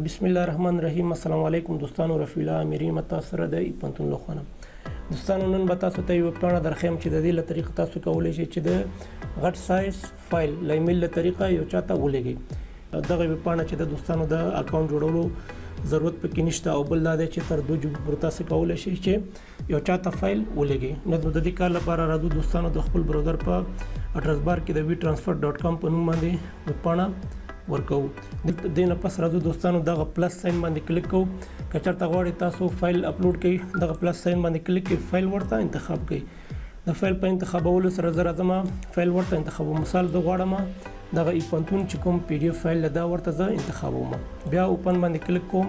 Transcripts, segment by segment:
بسم الله الرحمن الرحیم. السلام علیکم دوستانو، رفیع الله امیری متا سره د پنتون لخوانه. دوستانو نن به تاسو ته یو پلان درخم چې د دې له طریقې تاسو کولای شئ چې د غټ سایز فایل له ایمیل له طریقه یو چاته ولېږئ. دغه ویبپاڼه چې د دوستانو د اکاونټ جوړولو ضرورت پکې نشته او بل دا دی چې تر 2 جبه پورې تاسو کولای شئ چې یو چاته فایل ولېږئ. نو د دې کار لپاره راځو دوستانو د خپل براوزر په اډرس بار کې د WeTransfer.com په نوم باندې ویبپاڼه ورکو. د نه پس راځو دوستانو دغه پلس ساين باندې کلیک کوو. که چېرته غواړئ تاسو فایل اپلوډ کړئ دغه پلس ساين باندې کلیک کړئ، فایل ورته انتخاب کړئ. د فایل په انتخابولو سره زه راځم فایل ورته انتخابوم. مثال زه غواړم دغه پنتون چې کوم PDF فایل دا ورته زه انتخابوم. بیا اوپن باندې کلیک کوم.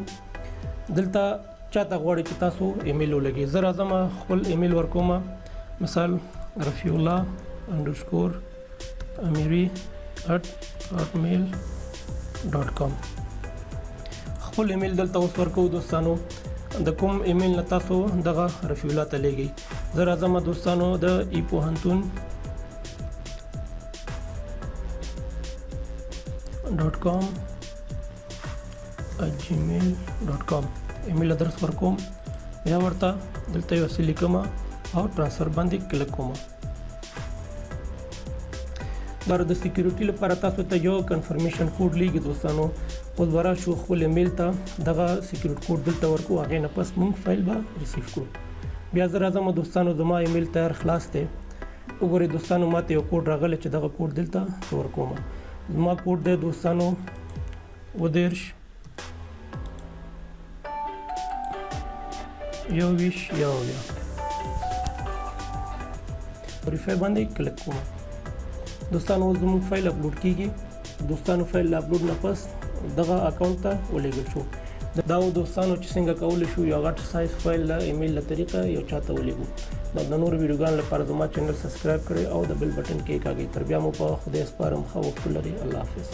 دلته چاته غواړئ چې تاسو ایمیل ولګئ. زه راځم خپل ایمیل ورکوم. مثال rafiullah_amiri@hotmail.com. خپل ایمیل دلته اوس ورکو دوستانو. د کوم ایمیل نه تاسو دغه رفیع الله ته لګئ. زه راځم دوستانو د epohantun.com@gmail.com ایمیل ادرس ورکوم. یا ورته دلته یو څه لیکم او ترانسفر باندې کلیک کوم. دا د سکیورټي لپاره تاسو ته یو کنفرمیشن کوډ لیږي دوستانو. اوس ورا شو خپل ایمیل ته دغه سکیورټ کوډ دلته ورکو، هغه نه پس مونږ فایل به ریسیو کړو. بیا زه راځم دوستانو زما ایمیل تیار خلاص دی. وګورئ دوستانو ماته یو کوډ راغلی چې دغه کوډ دلته ورکوم. زما کوډ دی دوستانو ودیرش یو ویش یو بیا وریفای باندې کلیک کوم. دوستانو زموږ فایل اپلوډ کیږي. دوستانو فایل اپلوډ نه پس دغه اکاونټ ته ولېږل شو. دا دوستانو چې څنګه کولای شو یو غټ سایز فایل له ایمیل له طریقه یو چاته ولېږو. د نور ویډیوګانو لپاره زما چینل سبسکرایب کړئ او د بیل بټن کې کاږئ. تر بیا مو په خدای سپارم. ښه وخت ولرئ. الله حافظ.